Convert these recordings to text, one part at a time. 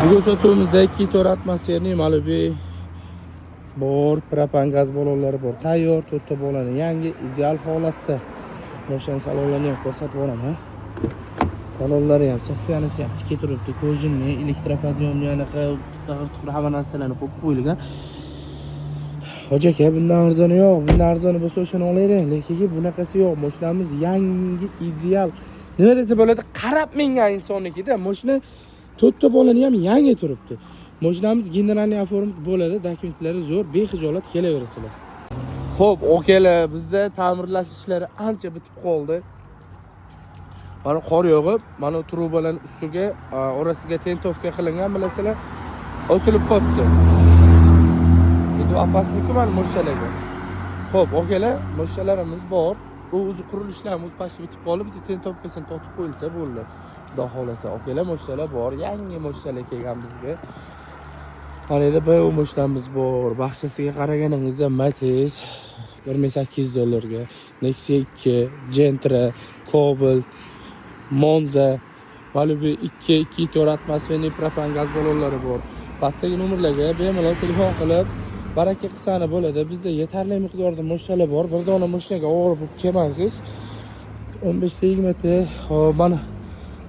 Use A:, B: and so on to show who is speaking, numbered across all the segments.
A: Bugun sotuvimizda 2 atmosferli Malibu bor, propan gaz balonlari bor. Tayyor, 4 ta bolani yangi ideal holatda. Mashina salonlarini ham ko'rsatib boraman. Salonlari ham, shassiyasi ham tikka turibdi. Kojinli, elektropodiyomli, anaqa hamma narsalarni qo'yib qo'yilgan. Hoji aka, bundan arzoni yo'q. Bundan arzoni bo'lsa o'shani olaylik. Lekin bunaqasi yo'q. Mashinamiz yangi ideal. Nima desa bo'ladi? Qarab menga insonnikida. Mashina 4 ta bolani ham yangi turibdi. Mashinamiz generalniy oform bo'ladi, dokumentlari zo'r, bexijolat kelaverasizlar. Xo'p, okalar, bizda ta'mirlash ishlari ancha bitib qoldi. Mana qor yog'ib, mana trubalarning ustiga, orasiga tentovka qilingan, bilasizlar, osilib qolibdi. Endi opaslikku mana mo'shalarga. Xo'p, okalar, mo'shalarimiz bor. Bu o'zi qurilishlarimiz pashti bitib qolib, bitta tentovkasini tortib qo'yilsa bo'ldi. Xudo xolasa, okalar, mo'shalar bor. Yangi mo'shalar kelgan bizga. Mana endi bu mo'shtamiz bor. Baxshasiga qaraganingizda Matiz $1800 ga, Nexia 2, Gentra, Cobalt, Monza, Malibu 2 atmosferli propan gaz balonlari bor. Pastdagi nomerlarga bemalol telefon qilib, baraka qilsani bo'ladi. Bizda yetarli miqdorda mo'shtalar bor. Bir dona mo'shtaga o'g'ri bo'lib kelmaysiz. 15 ta 20 ta, mana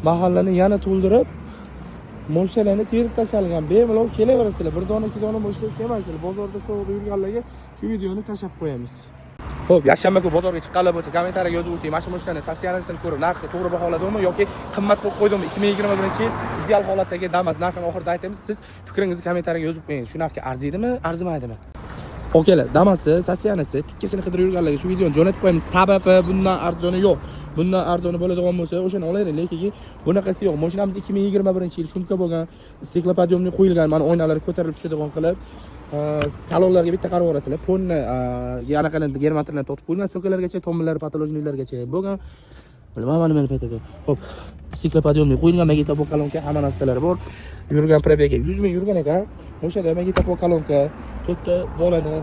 A: mahallani yana to'ldirib, mo'shtalarni terib tashalgan. Bemalol kelaverasizlar. Bir dona 2 dona mo'shta kelmaysizlar. Bozorda sovuqda yurganlarga shu videoni tashab qo'yamiz. Xo'p, yakshanba kuni bozorga chiqqanlar bo'lsa, kommentariyaga yozib o'ting. Mana shu mo'shtani statsiyasini ko'rib, narxi to'g'ri baholadimi yoki qimmat qo'yib qo'ydimmi? 2021-yil ideal holatdagi Damas narxini oxirida aytamiz. Siz fikringizni kommentariyaga yozib qo'ying. Shu narxga arziydimi, arzimaydimi? Okalar, Damasni, statsiyanasi, tikkasini qidirib yurganlarga shu videoni jo'natib qo'yamiz. Sababi bundan arzoni yo'q. Bundan arzoni bo'ladigan bo'lsa, o'shani olaylik. Lekin bunaqasi yo'q. Mashinamiz 2021-yil shumka bo'lgan, stiklopodiyomli qo'yilgan, mana oynalari ko'tarilib tushadigan qilib, salonlarga bitta qarab orasizlar. Fonni yana qanday germatrlarni tortib qo'yilgan, sokalargacha, tommirlari patolojnilargacha bo'lgan. Mana nima aytadi. Xo'p, stiklopodiyomli qo'yilgan, magnitofon kolonka, hamma narsalari bor. Yurgan probega 100 ming yurgan ekan. O'shada magnitofon kolonka, 4 ta bolani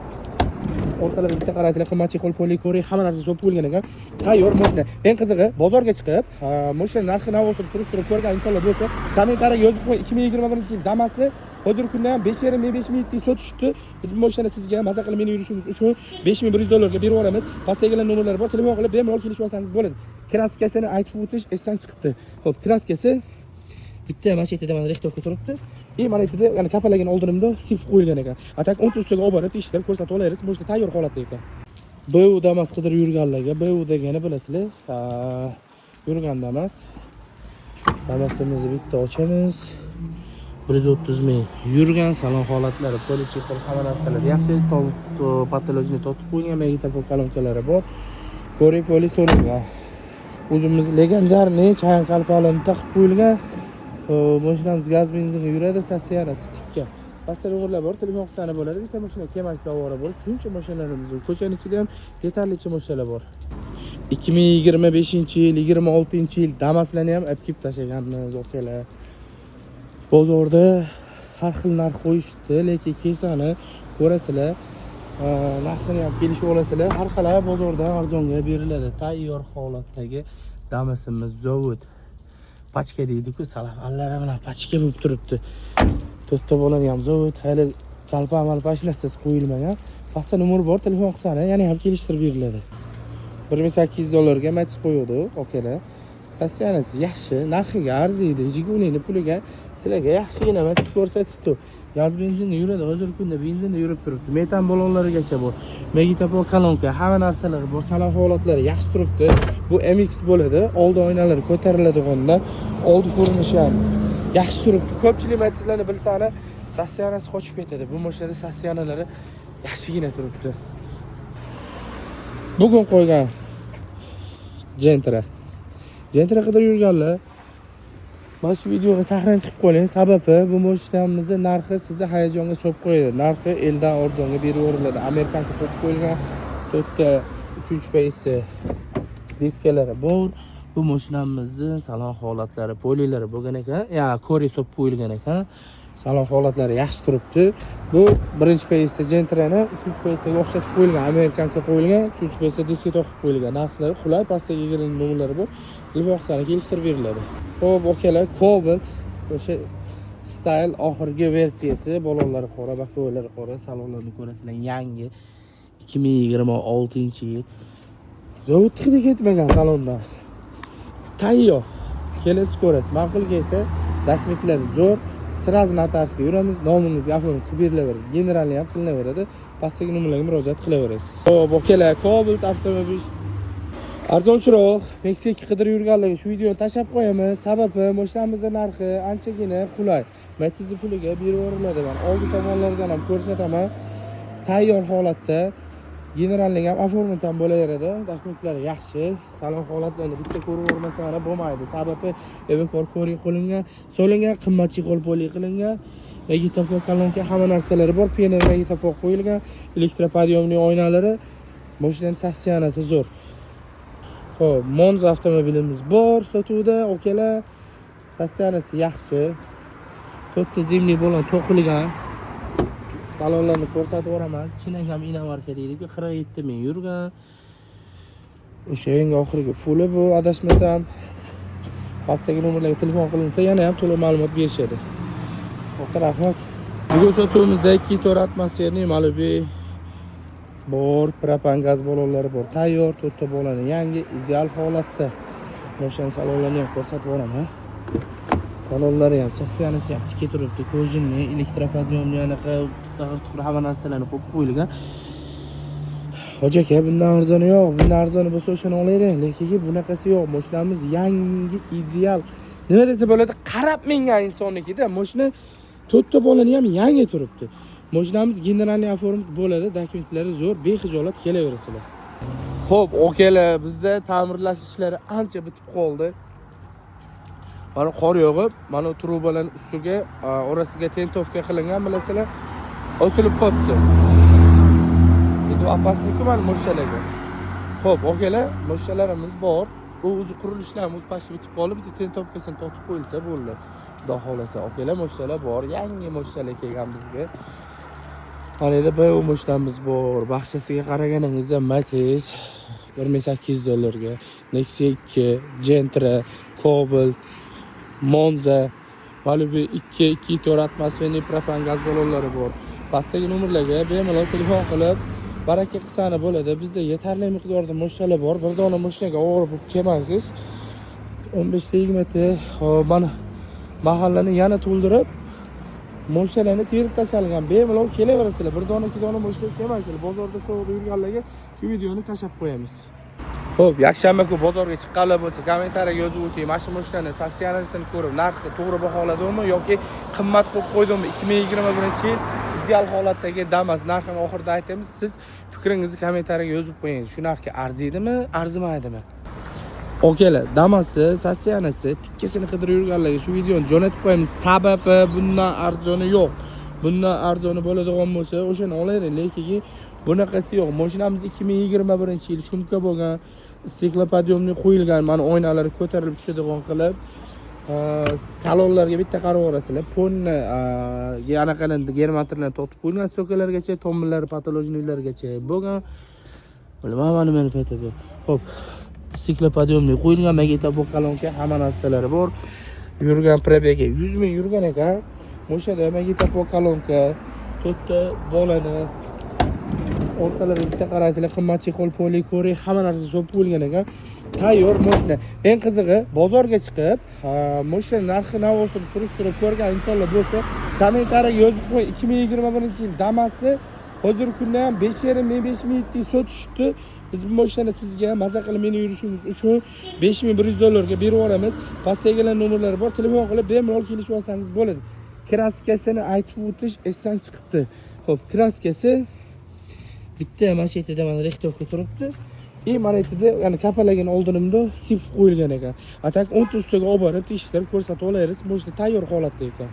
A: o'rtalab bitta qarasizlar, qimmatchi qo'l polikori hamma narsa so'p qo'yilgan ekan. Tayyor mashina. Eng qizig'i, bozorga chiqib, mashina narxi navosini surishtirib ko'rgan insonlar bo'lsa, kommentariyaga yozib qo'ying. 2021-yil Damasni hozirgi kunda ham 5,5 ming, 5 ming teng sotishdi. Biz bu mashinani sizga maza qilib meni yurishimiz uchun $5100 ga berib yuboramiz. Pastdagilar nomerlari bor, telefon qilib bemalol kelishib olsangiz bo'ladi. Kraskasini aytib o'tish esdan chiqibdi. Xo'p, kraskasi bitta mashinada mana rextovka turibdi. Mana aytdi, ya'ni kapalagan oldinimda sif qo'yilgan ekan. Atak 10 ustiga olib borib tekshirib ko'rsatib olasiz. Bu tayyor holatda ekan. Bu Damas qidirib yurganlarga, bu degani bilasizlar, yurgan Damas. Damasimizni bitta ochamiz. 130 ming yurgan, salon holatlari, polichik hamma narsalar yaxshi, patolojni tortib qo'ygan, magnitofon kolonkalari bor. Kori polisolingan. O'zimiz legendarniy chayon qalpoqlarni taqib qo'yilgan. Mashinamiz gaz benzinga yuradi, statsiyasi tikka. Pastda o'g'irlar bor, telefon qilsani bo'ladi. Bitta mashina kelmaysizlar ovora bo'lib, shuncha mashinalarimiz bor. Ko'chaning ichida ham yetarlicha mashinalar bor. 2025-yil, 26-yil Damaslarni ham olib kelib tashlaganmiz, okalar. Bozorda har xil narx qo'yishdi, lekin kelsani ko'rasizlar, narxini ham kelishib olasizlar. Har xil bozordan arzonga beriladi. Tayyor holatdagi Damasimiz zavod. Pachka deydi-ku, salafanlar bilan pachka bo'lib turibdi. 4 ta bolani ham zavod, hali kalpa malpashnasiz qo'yilmagan. Pastda nomer bor, telefon qilsani, yana ham kelishtirib beriladi. $1800 ga Matiz qo'yadi, okalar. Statsiyanasi yaxshi, narxiga arziydi. Jigulini puliga sizlarga yaxshigina Matiz ko'rsatibdi. Gaz benzinda yuradi, hozirgi kunda benzinda yurib turibdi. Metan balonlarigacha bor. Magnitofon kolonka, hamma narsalar bor. Salon holatlari yaxshi turibdi. Bu MX bo'ladi. Oldi oynalari ko'tariladiganida, oldi ko'rinishi ham yaxshi turibdi. Ko'pchilik Matizlarni bilsani, statsiyanasi qochib ketadi. Bu mashinada statsiyanalari yaxshigina turibdi. Bugun qo'ygan Gentra qidirib yurganlar, mana shu videoni saqlanib qilib qo'ying. Sababi bu mashinamizning narxi sizni hayajonga solib qo'yadi. Narxi eldan arzonga berib yuboriladi. Amerikanka qo'yib qo'yilgan 4 ta 3-paysi diskalari bor. Bu mashinamizning salon holatlari, polilari bo'lgan ekan. Kori solib qo'yilgan ekan. Salon holatlari yaxshi turibdi. Bu birinchi paysda Gentrani, uchinchi paysga o'xshatib qo'yilgan, Amerikanka qo'yilgan, uchinchi paysda diska to'qib qo'yilgan. Narxlari qulay, pastdagi nomerlari bor. Telefon qilsani kelishtirib beriladi. Xo'p, okalar, Cobalt o'sha Style oxirgi versiyasi, bolalar qora, bakolar qora, salonlarni ko'rasizlar, yangi 2026-yil. Zavod hidi ketmagan salondan. Tayyor. Kelasiz ko'rasiz. Ma'qul kelsa, dokumentlar zo'r. Sraz notarsga yuramiz, nomingizga oformit qilib berilaveradi. Generalni ham qilinaveradi. Pastdagi nomerlarga murojaat qilaverasiz. Xo'p, okalar, Cobalt avtomobil arzonchiroq, Meksika qidirib yurganlarga shu videoni tashlab qo'yamiz. Sababi mashinamizning narxi anchagina qulay. Matiz puliga berib yuboriladi. Men oldi tomonlardan ham ko'rsataman. Tayyor holatda. Generalning ham oformit ham bo'laveradi. Dokumentlari yaxshi. Salon holatlarini bitta ko'rib o'rmasanglar bo'lmaydi. Sababi evakor ko'rik qilingan, solingan, qimmatchi qo'lpoli qilingan. Magneitofon kolonka hamma narsalari bor. Pianer magneitofon qo'yilgan, elektropodiyomli oynalari, mashinaning sassiyanasi zo'r. Xo'p, Monza avtomobilimiz bor sotuvda, okalar. Sassiyanasi yaxshi. To'rtta zimli bilan to'qilgan. Salonlarni ko'rsatib o'raman. Chinakam inomarka deydi-ku, 47 ming yurgan. O'sha eng oxirgi fuli bu, adashmasam. Pastdagi nomerlarga telefon qilinsa, yana ham to'liq ma'lumot berishadi. O'ta rahmat. Bugun sotuvimizda 2.4 atmosferli Malibu bor, propan gaz balonlari bor. Tayyor, to'rtta bolani yangi, ideal holatda. Mashina salonlarini ham ko'rsatib o'raman. Salonlari ham, shassiyanisi ham tikka turibdi. Kojinli, elektropodiyomli, anaqa hamma narsalarni qo'yib qo'yilgan. Hoji aka, bundan arzoni yo'q. Bundan arzoni bo'lsa o'shani olaylik. Lekin bunaqasi yo'q. Mashinamiz yangi, ideal. Nima desa bo'ladi? Qarab mengan insonnikida. Mashina to'rtta bolani ham yangi turibdi. Mashinamiz generalniy oformit bo'ladi, dokumentlari zo'r, bexijolat kelaverasizlar. Xo'p, okalar, bizda ta'mirlash ishlari ancha bitib qoldi. Mana qor yog'ib, mana trubalarning ustiga, orasiga tentovka qilingan, bilasizlar, osilib qolibdi. Endi opaslikku mana mo'shalarga. Xo'p, okalar, mo'shalarimiz bor. Bu o'zi qurilishlarimiz pashti bitib qolib, bitta tentovkasini tortib qo'yilsa bo'ldi. Xudo xolasa, okalar, mo'shalar bor. Yangi mo'shalar kelgan bizga. Mana endi bu mo'shtamiz bor. Baxshasiga qaraganingizda Matiz $1800 ga, Nexia 2, Gentra, Cobalt, Monza, Malibu 2.4 atmosferli propan gaz balonlari bor. Pastdagi nomerlarga bemalol telefon qilib, baraka qilsani bo'ladi. Bizda yetarli miqdorda mo'shtalar bor. Bir dona mo'shtaga o'g'ri bo'lib kelmaysiz. 15-20 ta, mana mahallani yana to'ldirib, mo'shtalarni terib tashalgan. Bemalol kelaverasizlar. Bir dona, ikki dona mo'shta kelmaysizlar. Bozorda so'g'da yurganlarga shu videoni tashlab qo'yamiz. Xo'p, yakshanba kuni bozorga chiqqanlar bo'lsa, kommentariyaga yozib o'ting. Mana shu mo'shtani sassiyanasini ko'rib, narxi to'g'ri baholadimi yoki qimmat qilib qo'ydimmi? 2021-yil ideal holatdagi Damas narxini oxirida aytamiz. Siz fikringizni kommentariyaga yozib qo'ying. Shu narxga arziydimi, arzimaydimi? Okalar, Damasni sassiyanasi tikkasini qidirib yurganlarga shu videoni jo'natib qo'yamiz. Sababi bundan arzoni yo'q. Bundan arzoni bo'ladigan bo'lsa, o'shani olaylik. Lekin bunaqasi yo'q. Mashinamiz 2021-yil shumka bo'lgan, stiklopodiyomli qo'yilgan, mana oynalari ko'tarilib tushadigan qilib, salonlarga bitta qarab o'rasizlar. Ponni anaqalarni germatorlarni tortib qo'yilgan, stokalargacha, tomillari patolojnilargacha bo'lgan. Bilmaman nima aytadi. Xo'p, stiklopodiyomli qo'yilgan, magneitofon kolonka, hamma narsalari bor. Yurgan probegi 100 ming yurgan ekan. O'shada magneitofon kolonka, to'rtta bolani o'rtalariga bitta qarasizlar, qimmatchi qo'lpoli ko'rik, hamma narsa so'p qo'yilgan ekan. Tayyor mashina. Eng qizig'i, bozorga chiqib, mashina narxi navosini surishtirib ko'rgan insonlar bo'lsa, kommentariyaga yozib qo'y. 2021-yil Damasni hozirgi kunda ham 5,5 ming sotishdi. Biz bu mashinani sizga maza qilib meni yurishingiz uchun $5100 ga berib olamiz. Pastdagilar nomerlari bor, telefon qilib bemalol kelishib olsangiz bo'ladi. Kraskasini aytib o'tish esdan chiqibdi. Xo'p, kraskasi bitta mashinada mana rextovka turibdi. Maretida, ya'ni kapalagan oldinimda sif qo'yilgan ekan. Atak 10 ta ustiga olib borib tekshirib ko'rsatib olasiz. Mashina tayyor holatda ekan.